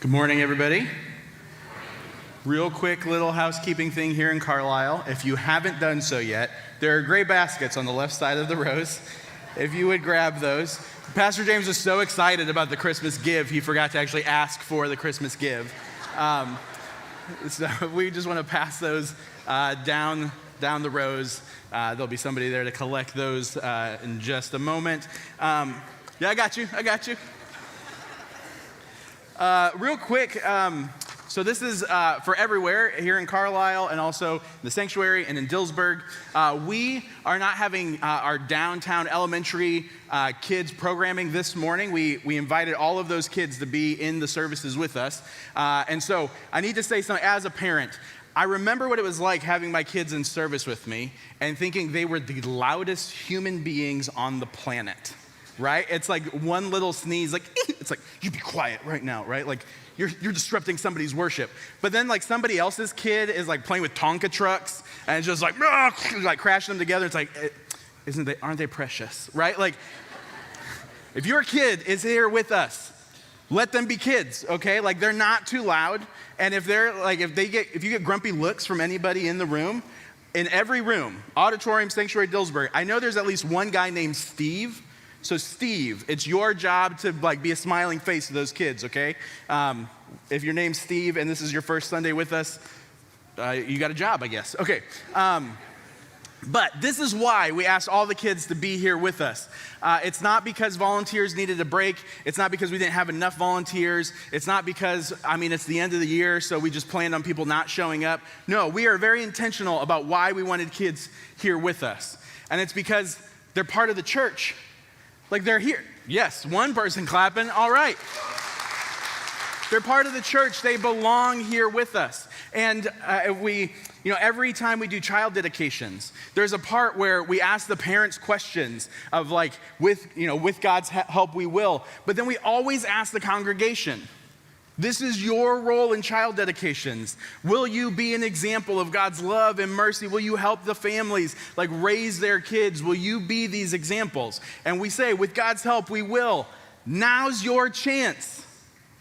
Good morning, everybody. Real quick little housekeeping thing here in Carlisle. If you haven't done so yet, there are gray baskets on the left side of the rows. If you would grab those. Pastor James was so excited about the Christmas give, he forgot to actually ask for the Christmas give. So we just want to pass those down the rows. There'll be somebody there to collect those in just a moment. Yeah, I got you. Real quick, so this is for everywhere here in Carlisle and also in the sanctuary and in Dillsburg. We are not having our downtown elementary kids programming this morning. We invited all of those kids to be in the services with us. And so I need to say something as a parent. I remember what it was like having my kids in service with me and thinking they were the loudest human beings on the planet. Right? It's like one little sneeze, like, it's like, you be quiet right now, right? Like, you're disrupting somebody's worship. But then, like, somebody else's kid is, like, playing with Tonka trucks, and it's just like crashing them together. It's like, aren't they precious, right? Like, if your kid is here with us, let them be kids, okay? Like, they're not too loud, and if you get grumpy looks from anybody in the room, in every room, auditorium, sanctuary, Dillsburg, I know there's at least one guy named Steve. So Steve, it's your job to be a smiling face to those kids, okay? If your name's Steve and this is your first Sunday with us, you got a job, I guess. Okay. But this is why we asked all the kids to be here with us. It's not because volunteers needed a break. It's not because we didn't have enough volunteers. It's not because, it's the end of the year, so we just planned on people not showing up. No, we are very intentional about why we wanted kids here with us. And it's because they're part of the church. Like, they're here. Yes, one person clapping. All right. They're part of the church. They belong here with us. And every time we do child dedications, there's a part where we ask the parents questions of with God's help, we will. But then we always ask the congregation, this is your role in child dedications. Will you be an example of God's love and mercy? Will you help the families raise their kids? Will you be these examples? And we say, with God's help, we will. Now's your chance,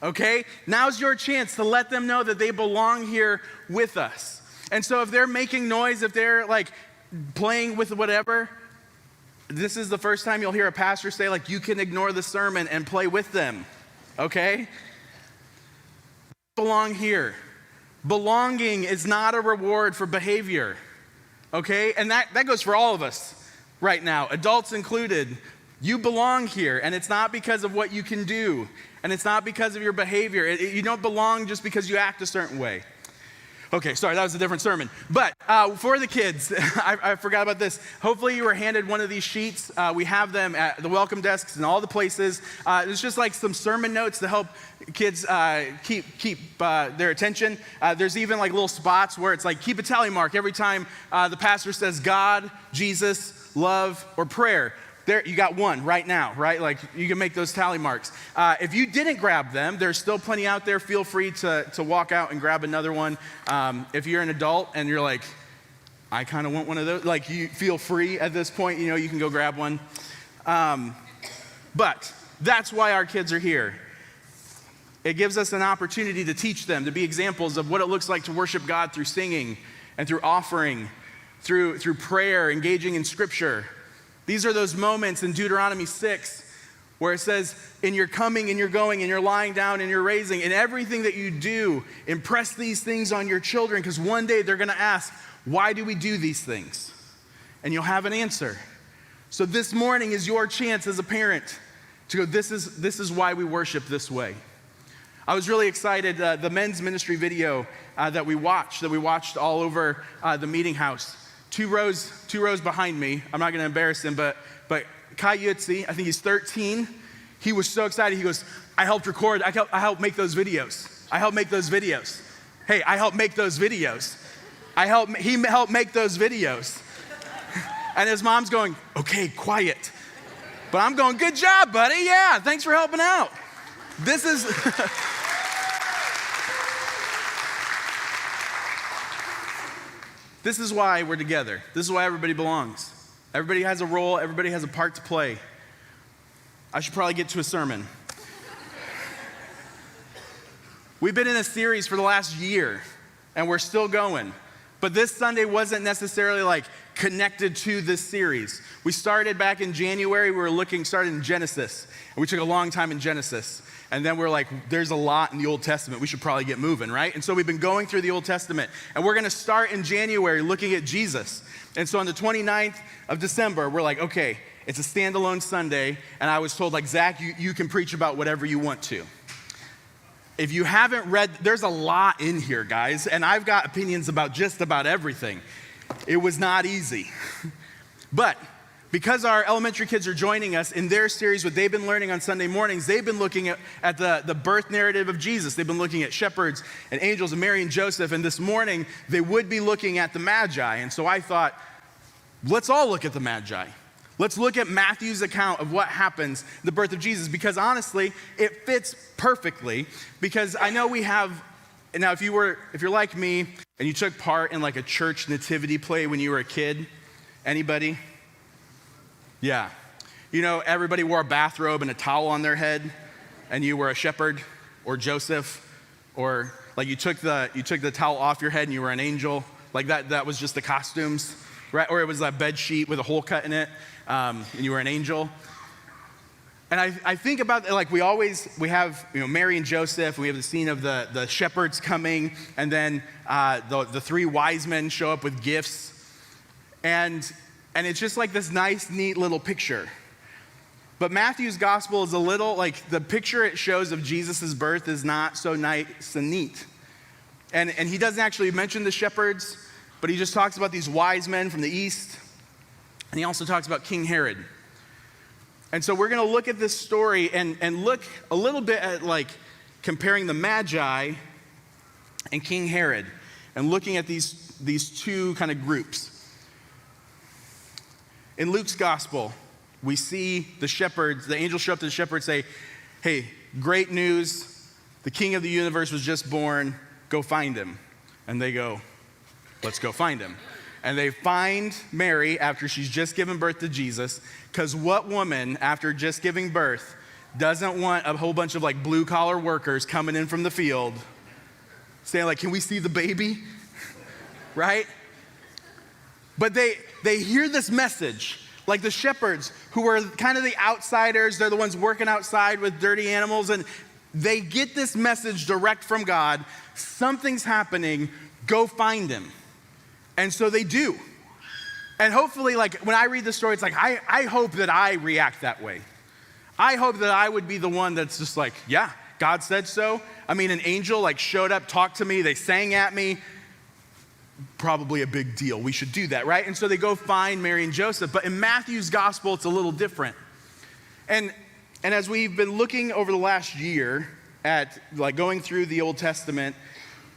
okay? Now's your chance to let them know that they belong here with us. And so if they're making noise, if they're playing with whatever, this is the first time you'll hear a pastor say you can ignore the sermon and play with them, okay? Belong here. Belonging is not a reward for behavior, okay? And that goes for all of us right now, adults included. You belong here, and it's not because of what you can do, and it's not because of your behavior. You don't belong just because you act a certain way. Okay, sorry, that was a different sermon. But for the kids, I forgot about this. Hopefully you were handed one of these sheets. We have them at the welcome desks and all the places. It's just some sermon notes to help kids keep their attention. There's even little spots where it's keep a tally mark every time the pastor says God, Jesus, love, or prayer. There, you got one right now, right? You can make those tally marks. If you didn't grab them, there's still plenty out there. Feel free to walk out and grab another one. If you're an adult and you're I kind of want one of those, you feel free at this point, you can go grab one. But that's why our kids are here. It gives us an opportunity to teach them, to be examples of what it looks like to worship God through singing and through offering, through prayer, engaging in scripture. These are those moments in Deuteronomy 6 where it says, in your coming and your going and your lying down and your raising, in everything that you do, impress these things on your children, because one day they're going to ask, why do we do these things? And you'll have an answer. So this morning is your chance as a parent to go, this is why we worship this way. I was really excited, the men's ministry video that we watched all over the meeting house. Two rows behind me. I'm not going to embarrass him, but Kai Yutzi, I think he's 13. He was so excited. He goes, I helped record. I helped make those videos. Hey, I helped make those videos. He helped make those videos. And his mom's going, okay, quiet. But I'm going, good job, buddy. Yeah, thanks for helping out. This is... This is why we're together. This is why everybody belongs. Everybody has a role. Everybody has a part to play. I should probably get to a sermon. We've been in a series for the last year, and we're still going. But this Sunday wasn't necessarily like connected to this series. We started back in January, started in Genesis, and we took a long time in Genesis. And then we're like, there's a lot in the Old Testament. We should probably get moving, right? And so we've been going through the Old Testament. And we're going to start in January looking at Jesus. And so on the 29th of December, we're like, okay, it's a standalone Sunday. And I was told, like, Zach, you can preach about whatever you want to. If you haven't read, there's a lot in here, guys. And I've got opinions about just about everything. It was not easy. But because our elementary kids are joining us in their series, what they've been learning on Sunday mornings, they've been looking at the birth narrative of Jesus. They've been looking at shepherds and angels and Mary and Joseph. And this morning, they would be looking at the Magi. And so I thought, let's all look at the Magi. Let's look at Matthew's account of what happens, the birth of Jesus, because honestly, it fits perfectly. Because I know we have, now if you're like me and you took part in like a church nativity play when you were a kid, anybody? Yeah. You know, everybody wore a bathrobe and a towel on their head, and you were a shepherd or Joseph, or like you took the towel off your head and you were an angel. Like that was just the costumes, right? Or it was a bed sheet with a hole cut in it, and you were an angel. And I think about, like, we have, you know, Mary and Joseph, and we have the scene of the shepherds coming, and then the three wise men show up with gifts. And it's just like this nice, neat little picture. But Matthew's gospel is a little, like, the picture it shows of Jesus' birth is not so nice and neat. And he doesn't actually mention the shepherds, but he just talks about these wise men from the east. And he also talks about King Herod. And so we're going to look at this story and look a little bit at, like, comparing the Magi and King Herod, and looking at these two kind of groups. In Luke's gospel, we see the shepherds, the angels show up to the shepherds, say, hey, great news, the king of the universe was just born, go find him. And they go, let's go find him. And they find Mary after she's just given birth to Jesus, because what woman, after just giving birth, doesn't want a whole bunch of like blue collar workers coming in from the field saying like, can we see the baby? Right? But they hear this message, like the shepherds who are kind of the outsiders. They're the ones working outside with dirty animals, and they get this message direct from God. Something's happening, go find him. And so they do. And hopefully, like, when I read the story, it's like, I hope that I react that way. I hope that I would be the one that's just like, yeah, God said so. I mean, an angel like showed up, talked to me, they sang at me. Probably a big deal. We should do that, right? And so they go find Mary and Joseph. But in Matthew's gospel, it's a little different. And as we've been looking over the last year at like going through the Old Testament,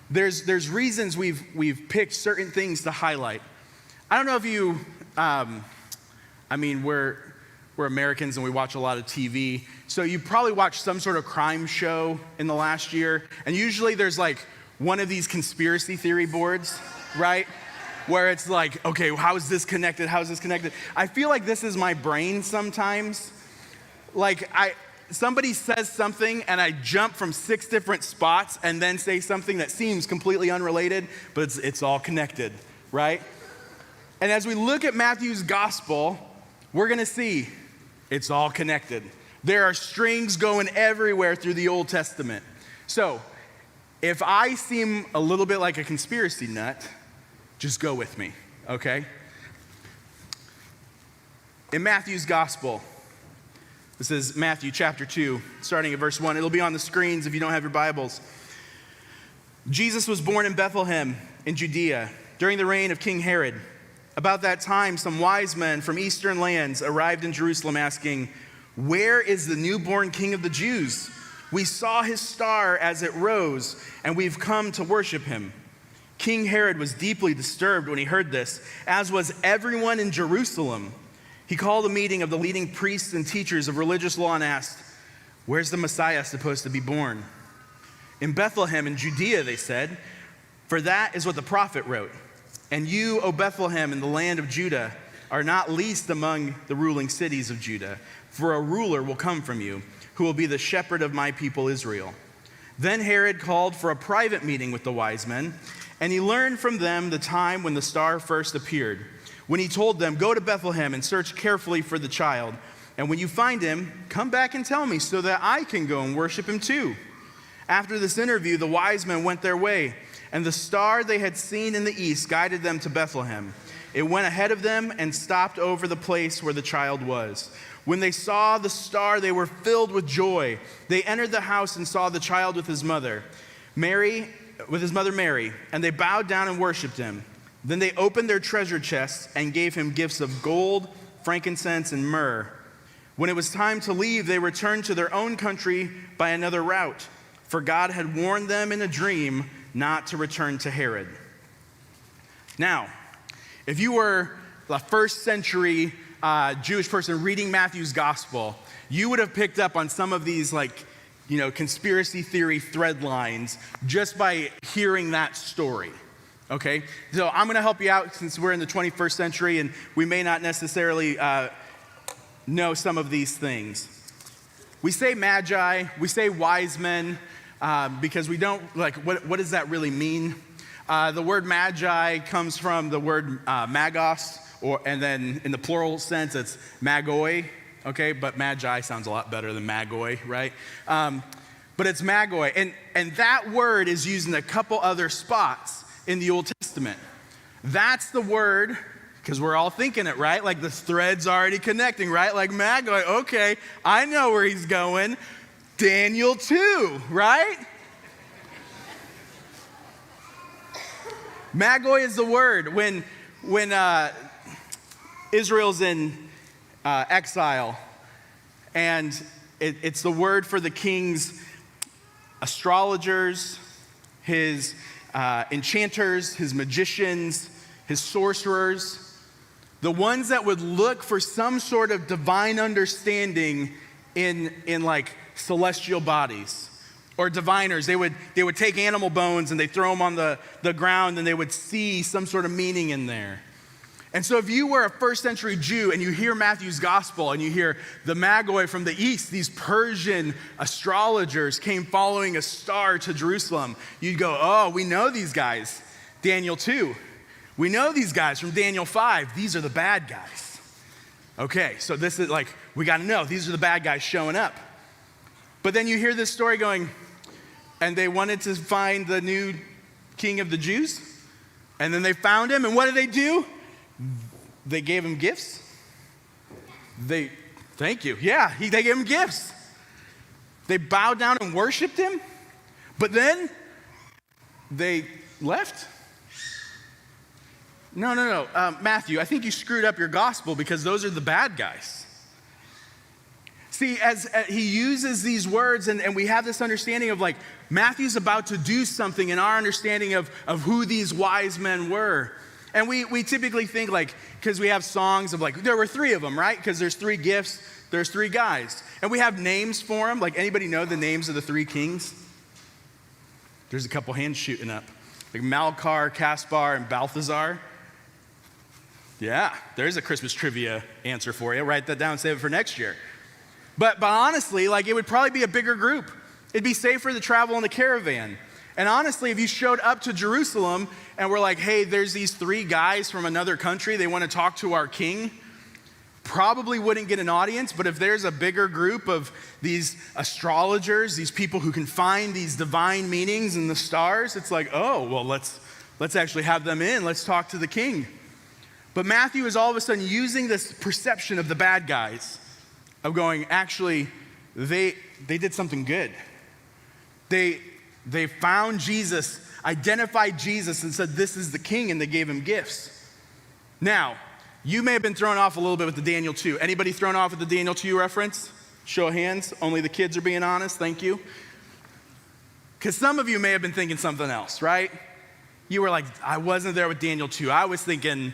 there's reasons we've picked certain things to highlight. I don't know if you, we're Americans and we watch a lot of TV. So you probably watched some sort of crime show in the last year. And usually there's like one of these conspiracy theory boards, right? Where it's like, okay, how is this connected? How is this connected? I feel like this is my brain sometimes. Like somebody says something and I jump from 6 different spots and then say something that seems completely unrelated, but it's all connected, right? And as we look at Matthew's gospel, we're gonna see it's all connected. There are strings going everywhere through the Old Testament. So if I seem a little bit like a conspiracy nut, just go with me, okay? In Matthew's gospel, this is Matthew chapter 2, starting at verse 1. It'll be on the screens if you don't have your Bibles. Jesus was born in Bethlehem in Judea during the reign of King Herod. About that time, some wise men from eastern lands arrived in Jerusalem asking, "Where is the newborn King of the Jews? We saw his star as it rose, and we've come to worship him." King Herod was deeply disturbed when he heard this, as was everyone in Jerusalem. He called a meeting of the leading priests and teachers of religious law and asked, "Where's the Messiah supposed to be born?" "In Bethlehem in Judea," they said, "for that is what the prophet wrote. And you, O Bethlehem, in the land of Judah, are not least among the ruling cities of Judah, for a ruler will come from you, who will be the shepherd of my people Israel." Then Herod called for a private meeting with the wise men, and he learned from them the time when the star first appeared. When he told them, "Go to Bethlehem and search carefully for the child, and when you find him, come back and tell me so that I can go and worship him too." After this interview, the wise men went their way, and the star they had seen in the east guided them to Bethlehem. It went ahead of them and stopped over the place where the child was. When they saw the star, they were filled with joy. They entered the house and saw the child with his mother Mary, and they bowed down and worshiped him. Then they opened their treasure chests and gave him gifts of gold, frankincense, and myrrh. When it was time to leave, they returned to their own country by another route, for God had warned them in a dream not to return to Herod. Now, if you were a first century Jewish person reading Matthew's gospel, you would have picked up on some of these conspiracy theory thread lines just by hearing that story. Okay, so I'm going to help you out since we're in the 21st century and we may not necessarily know some of these things. We say Magi, we say wise men, because we don't, what does that really mean? The word Magi comes from the word magos, and then in the plural sense, it's magoi, okay? But Magi sounds a lot better than magoi, right? But it's magoi, and that word is used in a couple other spots in the Old Testament. That's the word, because we're all thinking it, right? Like the thread's already connecting, right? Like Magi, okay, I know where he's going. Daniel 2, right? Magoi is the word. When Israel's in exile, and it's the word for the king's astrologers, his enchanters, his magicians, his sorcerers, the ones that would look for some sort of divine understanding in celestial bodies. Or diviners, they would take animal bones and they throw them on the ground and they would see some sort of meaning in there. And so if you were a first century Jew and you hear Matthew's gospel and you hear the Magi from the east, these Persian astrologers came following a star to Jerusalem, you'd go, oh, we know these guys, Daniel 2. We know these guys from Daniel 5. These are the bad guys. Okay, so this is we got to know, these are the bad guys showing up. But then you hear this story going, and they wanted to find the new king of the Jews, and then they found him, and what did they do? They gave him gifts. Thank you. Yeah, they gave him gifts. They bowed down and worshiped him, but then they left. No. Matthew, I think you screwed up your gospel because those are the bad guys. See, as he uses these words, and we have this understanding of Matthew's about to do something in our understanding of who these wise men were. And we typically think because we have songs of there were three of them, right? Because there's three gifts, there's three guys. And we have names for them. Anybody know the names of the three kings? There's a couple hands shooting up. Malchar, Caspar, and Balthazar. Yeah, there's a Christmas trivia answer for you. Write that down, save it for next year. But honestly, it would probably be a bigger group. It'd be safer to travel in a caravan. And honestly, if you showed up to Jerusalem and were hey, there's these three guys from another country, they want to talk to our king, probably wouldn't get an audience. But if there's a bigger group of these astrologers, these people who can find these divine meanings in the stars, it's oh, well, let's actually have them in. Let's talk to the king. But Matthew is all of a sudden using this perception of the bad guys, of going, actually, they did something good. They found Jesus, identified Jesus, and said, this is the king, and they gave him gifts. Now, you may have been thrown off a little bit with the Daniel 2. Anybody thrown off with the Daniel 2 reference? Show of hands. Only the kids are being honest. Thank you. Because some of you may have been thinking something else, right? You were I wasn't there with Daniel 2. I was thinking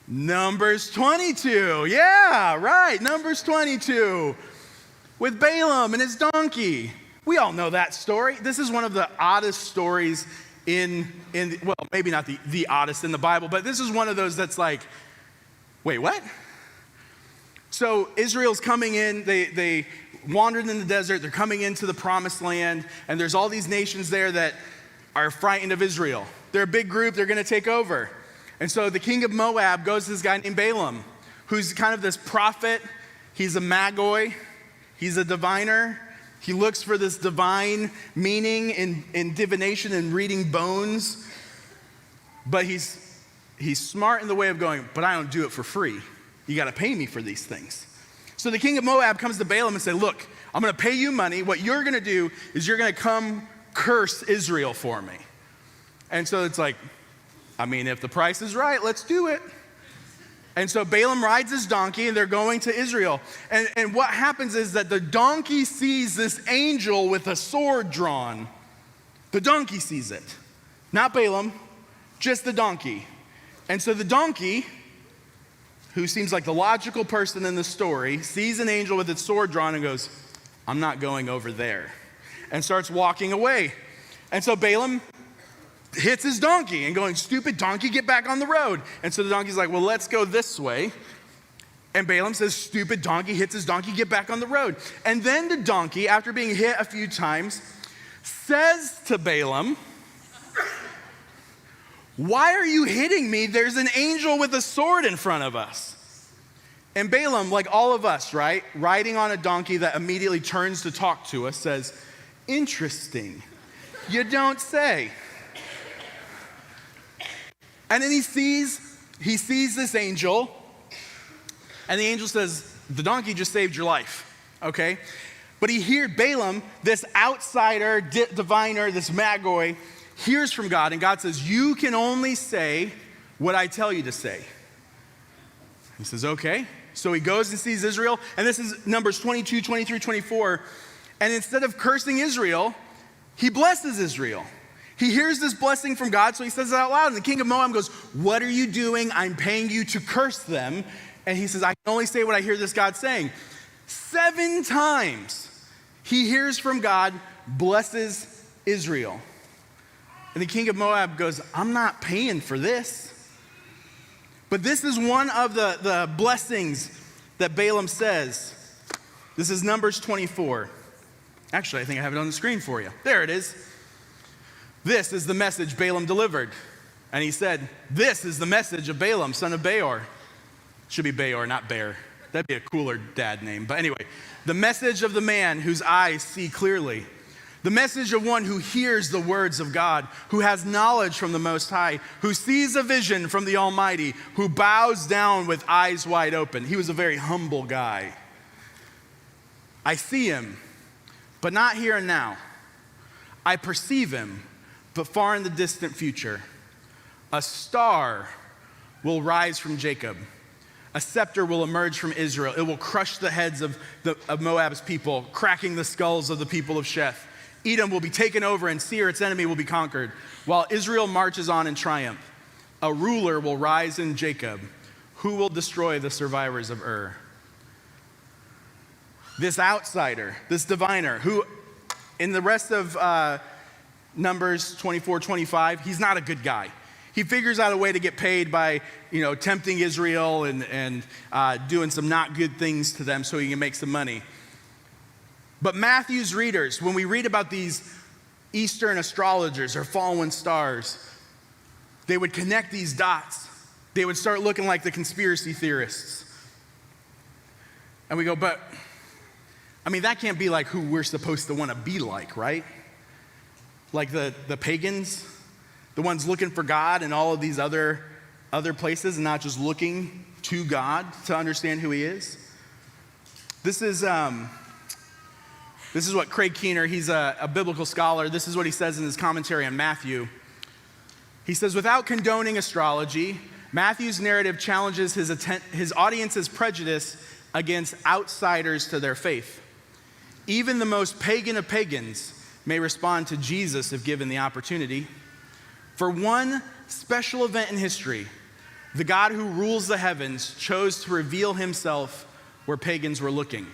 Numbers 22. Yeah, right. Numbers 22 with Balaam and his donkey. We all know that story. This is one of the oddest stories well, maybe not the oddest in the Bible, but this is one of those that's wait, what? So Israel's coming in, they wandered in the desert, they're coming into the promised land, and there's all these nations there that are frightened of Israel. They're a big group, they're gonna take over. And so the king of Moab goes to this guy named Balaam, who's kind of this prophet. He's a Magi, he's a diviner. He looks for this divine meaning in divination and reading bones. But he's smart in the way of going, but I don't do it for free. You gotta pay me for these things. So the king of Moab comes to Balaam and says, look, I'm gonna pay you money. What you're gonna do is you're gonna come curse Israel for me. And so it's like, I mean, if the price is right, let's do it. And so Balaam rides his donkey and they're going to Israel. And what happens is that the donkey sees this angel with a sword drawn. The donkey sees it. Not Balaam, just the donkey. And so the donkey, who seems like the logical person in the story, sees an angel with its sword drawn and goes, I'm not going over there. And starts walking away. And so Balaam hits his donkey and going, stupid donkey, get back on the road. And so the donkey's like, well, let's go this way. And Balaam says, stupid donkey, hits his donkey, get back on the road. And then the donkey, after being hit a few times, says to Balaam, why are you hitting me? There's an angel with a sword in front of us. And Balaam, like all of us, right, riding on a donkey that immediately turns to talk to us, says, interesting, you don't say. And then he sees this angel, and the angel says, the donkey just saved your life, okay? But he hears Balaam, this outsider, diviner, this Magi, hears from God, and God says, you can only say what I tell you to say. He says, okay. So he goes and sees Israel, and this is Numbers 22, 23, 24, and instead of cursing Israel, he blesses Israel. He hears this blessing from God, so he says it out loud. And the king of Moab goes, what are you doing? I'm paying you to curse them. And he says, I can only say what I hear this God saying. 7 times he hears from God, blesses Israel. And the king of Moab goes, I'm not paying for this. But this is one of the blessings that Balaam says. This is Numbers 24. Actually, I think I have it on the screen for you. There it is. This is the message Balaam delivered. And he said, this is the message of Balaam, son of Beor. Should be Beor, not Bear. That'd be a cooler dad name. But anyway, the message of the man whose eyes see clearly. The message of one who hears the words of God, who has knowledge from the Most High, who sees a vision from the Almighty, who bows down with eyes wide open. He was a very humble guy. I see him, but not here and now. I perceive him, but far in the distant future. A star will rise from Jacob. A scepter will emerge from Israel. It will crush the heads of Moab's people, cracking the skulls of the people of Sheth. Edom will be taken over and Seir, its enemy, will be conquered, while Israel marches on in triumph. A ruler will rise in Jacob, who will destroy the survivors of Ur. This outsider, this diviner, who in the rest of Numbers 24, 25, he's not a good guy. He figures out a way to get paid by, tempting Israel and doing some not good things to them so he can make some money. But Matthew's readers, when we read about these Eastern astrologers or fallen stars, they would connect these dots. They would start looking like the conspiracy theorists. And we go, but, that can't be like who we're supposed to want to be like, right? Like the pagans, the ones looking for God in all of these other places and not just looking to God to understand who he is. This is what Craig Keener, he's a biblical scholar, this is what he says in his commentary on Matthew. He says, without condoning astrology, Matthew's narrative challenges his audience's prejudice against outsiders to their faith. Even the most pagan of pagans may respond to Jesus if given the opportunity. For one special event in history, the God who rules the heavens chose to reveal himself where pagans were looking.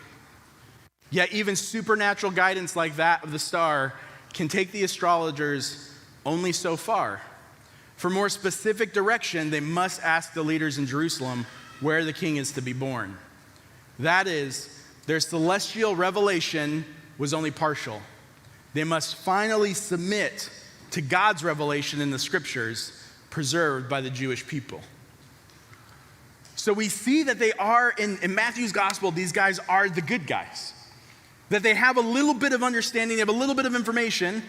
Yet even supernatural guidance like that of the star can take the astrologers only so far. For more specific direction, they must ask the leaders in Jerusalem where the king is to be born. That is, their celestial revelation was only partial. They must finally submit to God's revelation in the scriptures preserved by the Jewish people. So we see that they are, in Matthew's gospel, these guys are the good guys. That they have a little bit of understanding, they have a little bit of information,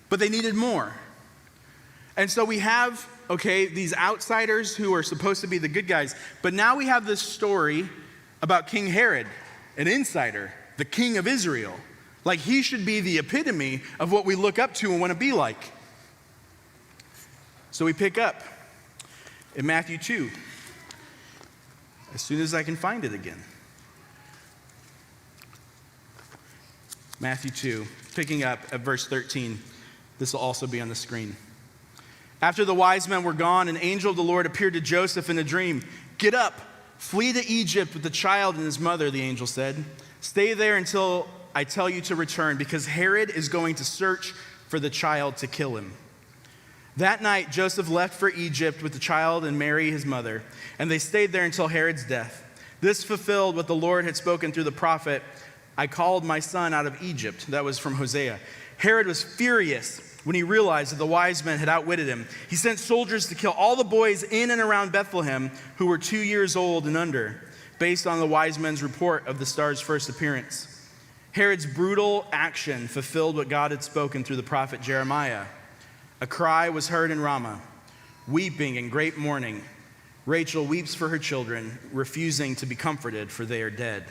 but they needed more. And so we have, these outsiders who are supposed to be the good guys, but now we have this story about King Herod, an insider, the king of Israel. Like he should be the epitome of what we look up to and want to be like. So we pick up in Matthew 2, as soon as I can find it again. Matthew 2, picking up at verse 13. This will also be on the screen. After the wise men were gone, an angel of the Lord appeared to Joseph in a dream. "Get up, flee to Egypt with the child and his mother," the angel said. "Stay there until I tell you to return, because Herod is going to search for the child to kill him." That night, Joseph left for Egypt with the child and Mary, his mother, and they stayed there until Herod's death. This fulfilled what the Lord had spoken through the prophet, "I called my son out of Egypt." That was from Hosea. Herod was furious when he realized that the wise men had outwitted him. He sent soldiers to kill all the boys in and around Bethlehem who were 2 years old and under, based on the wise men's report of the star's first appearance. Herod's brutal action fulfilled what God had spoken through the prophet Jeremiah. A cry was heard in Ramah, weeping and great mourning. Rachel weeps for her children, refusing to be comforted, for they are dead.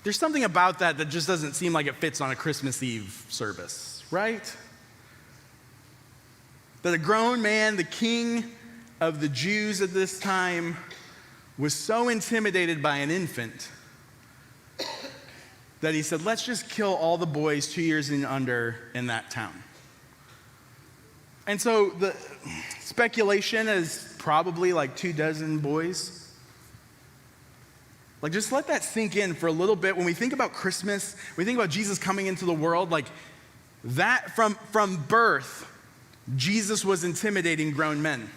There's something about that just doesn't seem like it fits on a Christmas Eve service, right? That a grown man, the king of the Jews at this time, was so intimidated by an infant that he said, "Let's just kill all the boys 2 years and under in that town." And so the speculation is probably like 24 boys. Like, just let that sink in for a little bit. When we think about Christmas, when we think about Jesus coming into the world, like that from birth, Jesus was intimidating grown men.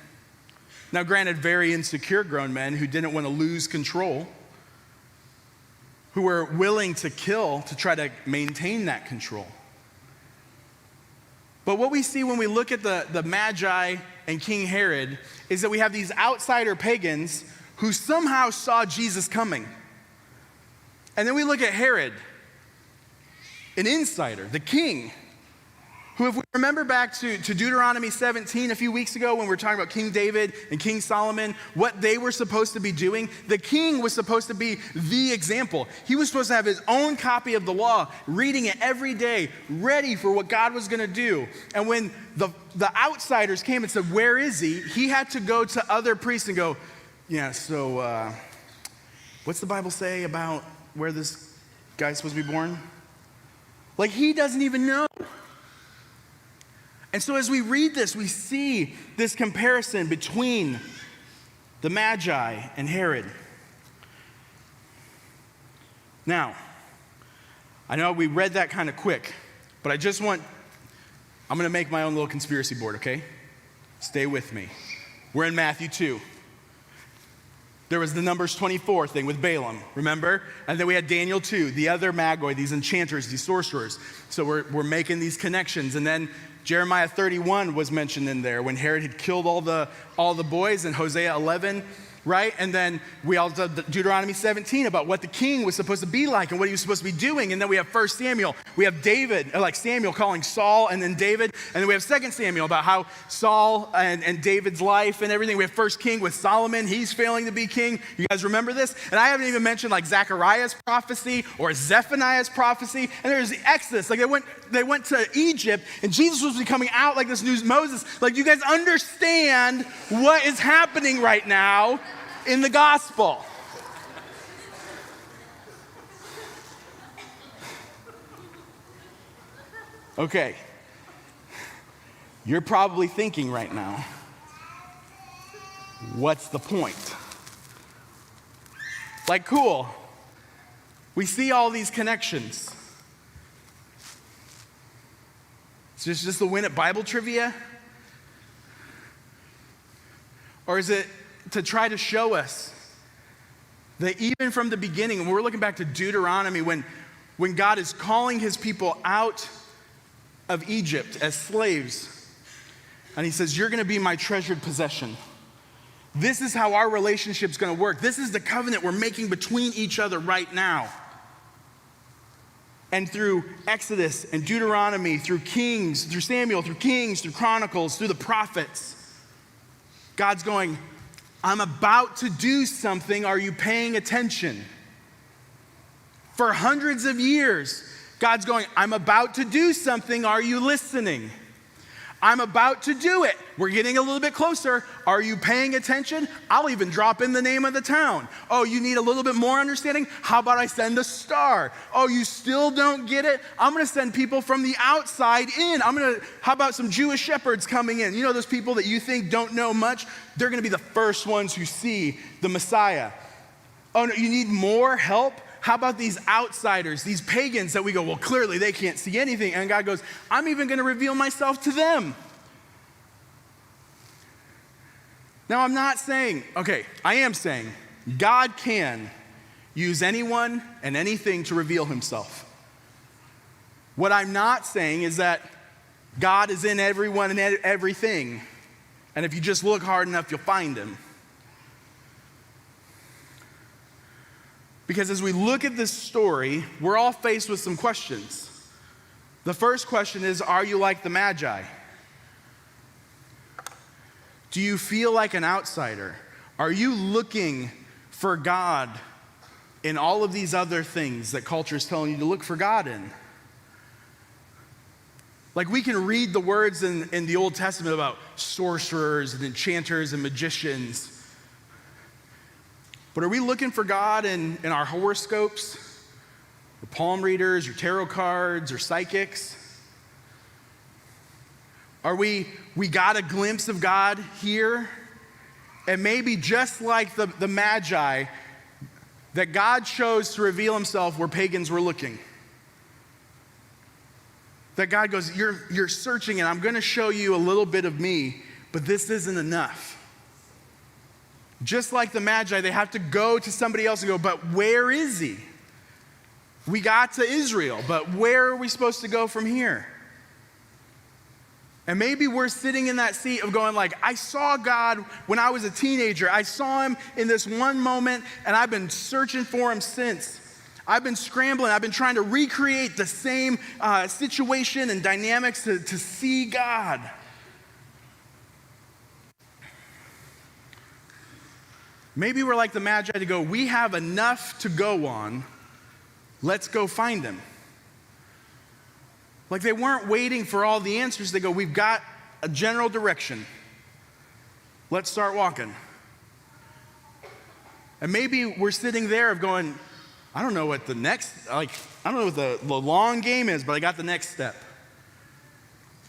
Now, granted, very insecure grown men who didn't want to lose control, who were willing to kill to try to maintain that control. But what we see when we look at the Magi and King Herod is that we have these outsider pagans who somehow saw Jesus coming. And then we look at Herod, an insider, the king, who, if we remember back to Deuteronomy 17 a few weeks ago when we were talking about King David and King Solomon, what they were supposed to be doing, the king was supposed to be the example. He was supposed to have his own copy of the law, reading it every day, ready for what God was going to do. And when the outsiders came and said, "Where is he?" he had to go to other priests and go, "Yeah, so what's the Bible say about where this guy's supposed to be born?" Like, he doesn't even know. And so as we read this, we see this comparison between the Magi and Herod. Now, I know we read that kind of quick, but I'm going to make my own little conspiracy board, okay? Stay with me. We're in Matthew 2. There was the Numbers 24 thing with Balaam, remember? And then we had Daniel 2, the other Magi, these enchanters, these sorcerers. So we're making these connections. And then Jeremiah 31 was mentioned in there when Herod had killed all the boys, and Hosea 11, right? And then we also have Deuteronomy 17 about what the king was supposed to be like and what he was supposed to be doing. And then we have 1 Samuel. We have Samuel calling Saul and then David. And then we have 2 Samuel about how Saul and David's life and everything. We have 1 King with Solomon. He's failing to be king. You guys remember this? And I haven't even mentioned like Zechariah's prophecy or Zephaniah's prophecy. And there's the Exodus. Like they went to Egypt and Jesus was coming out like this new Moses. Like, you guys understand what is happening right now in the gospel. Okay. You're probably thinking right now, what's the point? Like, cool. We see all these connections. It's just the win at Bible trivia? Or is it to try to show us That even from the beginning, when we're looking back to Deuteronomy, when God is calling his people out of Egypt as slaves, and he says, you're gonna be my treasured possession. This is how our relationship's gonna work. This is the covenant we're making between each other right now. And through Exodus and Deuteronomy, through Kings, through Samuel, through Kings, through Chronicles, through the prophets, God's going, I'm about to do something. Are you paying attention? For hundreds of years, God's going, I'm about to do something. Are you listening? I'm about to do it. We're getting a little bit closer. Are you paying attention? I'll even drop in the name of the town. Oh, you need a little bit more understanding? How about I send a star? Oh, you still don't get it? I'm going to send people from the outside in. How about some Jewish shepherds coming in? You know those people that you think don't know much? They're going to be the first ones who see the Messiah. Oh, no, you need more help? How about these outsiders, these pagans that we go, well, clearly they can't see anything. And God goes, I'm even going to reveal myself to them. Now, I'm not saying, I am saying God can use anyone and anything to reveal himself. What I'm not saying is that God is in everyone and everything. And if you just look hard enough, you'll find him. Because as we look at this story, we're all faced with some questions. The first question is, are you like the Magi? Do you feel like an outsider? Are you looking for God in all of these other things that culture is telling you to look for God in? Like, we can read the words in the Old Testament about sorcerers and enchanters and magicians. But are we looking for God in our horoscopes, or palm readers, or tarot cards, or psychics? Are we got a glimpse of God here? And maybe just like the Magi, that God chose to reveal himself where pagans were looking. That God goes, you're searching and I'm going to show you a little bit of me, but this isn't enough. Just like the Magi, they have to go to somebody else and go, but where is he? We got to Israel, but where are we supposed to go from here? And maybe we're sitting in that seat of going like, I saw God when I was a teenager. I saw him in this one moment, and I've been searching for him since. I've been scrambling. I've been trying to recreate the same situation and dynamics to see God. Maybe we're like the Magi to go, we have enough to go on. Let's go find him. Like, they weren't waiting for all the answers. They go, we've got a general direction. Let's start walking. And maybe we're sitting there of going, I don't know what the long game is, but I got the next step.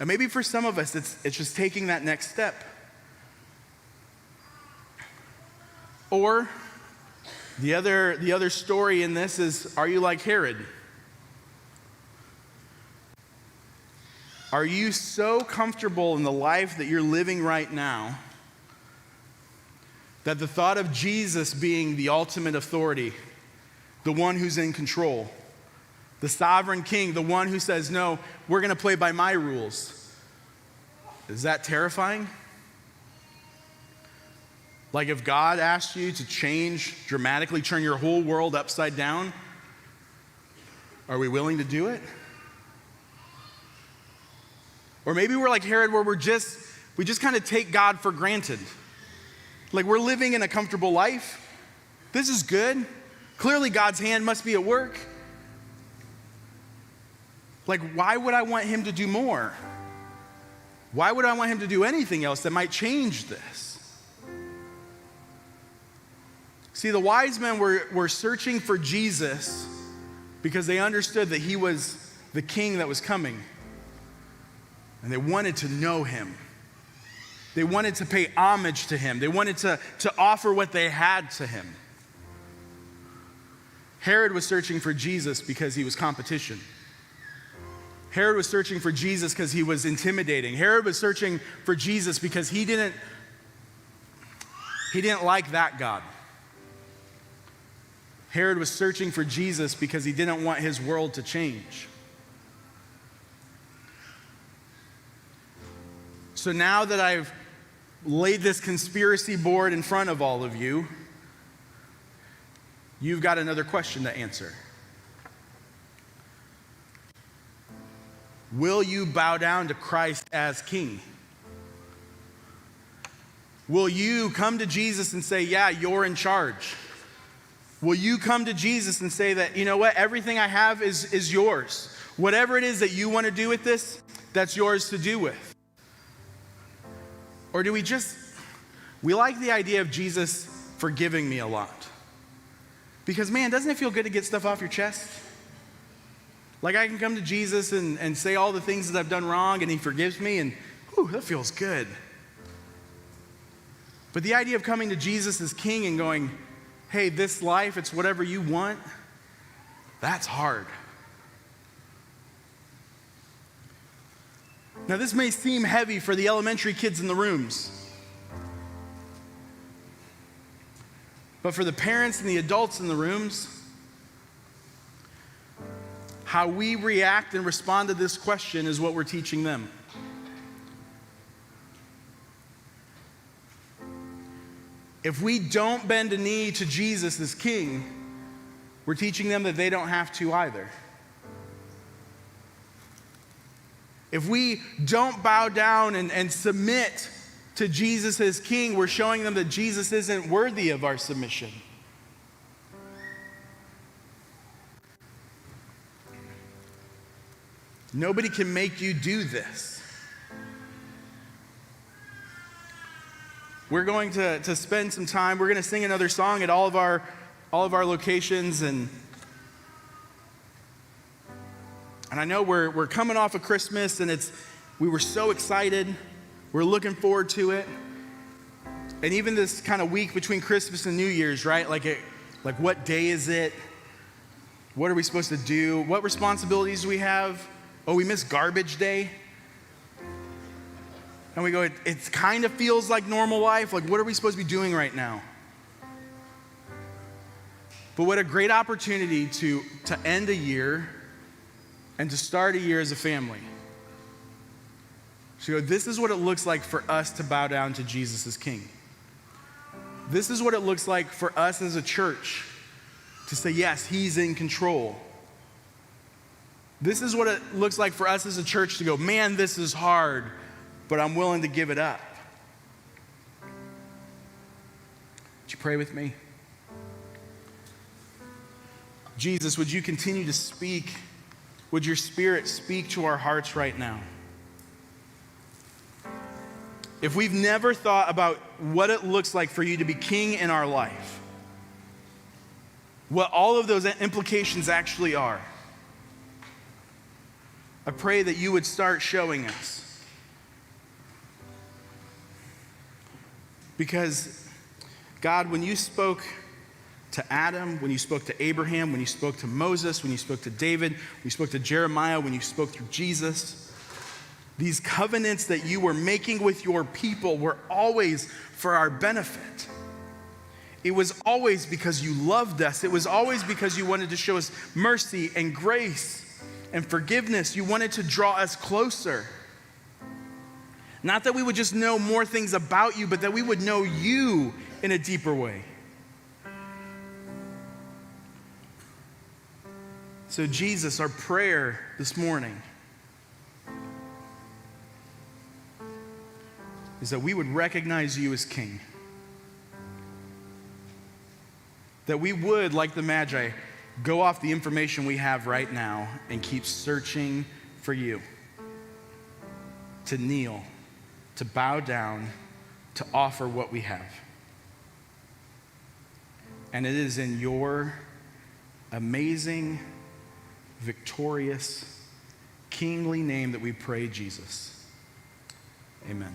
And maybe for some of us, it's just taking that next step. Or the other story in this is, are you like Herod? Are you so comfortable in the life that you're living right now that the thought of Jesus being the ultimate authority, the one who's in control, the sovereign king, the one who says, no, we're going to play by my rules, is that terrifying? Like, if God asked you to change, dramatically turn your whole world upside down, are we willing to do it? Or maybe we're like Herod, where we just kind of take God for granted. Like, we're living in a comfortable life. This is good. Clearly God's hand must be at work. Like, why would I want him to do more? Why would I want him to do anything else that might change this? See, the wise men were searching for Jesus because they understood that he was the king that was coming. And they wanted to know him. They wanted to pay homage to him. They wanted to offer what they had to him. Herod was searching for Jesus because he was competition. Herod was searching for Jesus because he was intimidating. Herod was searching for Jesus because he didn't like that God. Herod was searching for Jesus because he didn't want his world to change. So now that I've laid this conspiracy board in front of all of you, you've got another question to answer. Will you bow down to Christ as King? Will you come to Jesus and say, yeah, you're in charge? Will you come to Jesus and say that, you know what, everything I have is yours. Whatever it is that you want to do with this, that's yours to do with. Or do we like the idea of Jesus forgiving me a lot? Because man, doesn't it feel good to get stuff off your chest? Like I can come to Jesus and say all the things that I've done wrong and he forgives me and whew, that feels good. But the idea of coming to Jesus as King and going, hey, this life, it's whatever you want, that's hard. Now, this may seem heavy for the elementary kids in the rooms, but for the parents and the adults in the rooms, how we react and respond to this question is what we're teaching them. If we don't bend a knee to Jesus as King, we're teaching them that they don't have to either. If we don't bow down and submit to Jesus as King, we're showing them that Jesus isn't worthy of our submission. Nobody can make you do this. We're going to spend some time. We're going to sing another song at all of our locations, and I know we're coming off of Christmas, and we were so excited. We're looking forward to it. And even this kind of week between Christmas and New Year's, right? Like what day is it? What are we supposed to do? What responsibilities do we have? Oh, we missed garbage day. And we go, it kind of feels like normal life. Like, what are we supposed to be doing right now? But what a great opportunity to end a year and to start a year as a family. So this is what it looks like for us to bow down to Jesus as King. This is what it looks like for us as a church to say, yes, he's in control. This is what it looks like for us as a church to go, man, this is hard, but I'm willing to give it up. Would you pray with me? Jesus, would you continue to speak? Would your Spirit speak to our hearts right now? If we've never thought about what it looks like for you to be King in our life, what all of those implications actually are, I pray that you would start showing us. Because, God, when you spoke to Adam, when you spoke to Abraham, when you spoke to Moses, when you spoke to David, when you spoke to Jeremiah, when you spoke through Jesus, these covenants that you were making with your people were always for our benefit. It was always because you loved us. It was always because you wanted to show us mercy and grace and forgiveness. You wanted to draw us closer. Not that we would just know more things about you, but that we would know you in a deeper way. So Jesus, our prayer this morning is that we would recognize you as King. That we would, like the Magi, go off the information we have right now and keep searching for you. To kneel, to bow down, to offer what we have. And it is in your amazing, victorious, kingly name that we pray, Jesus. Amen.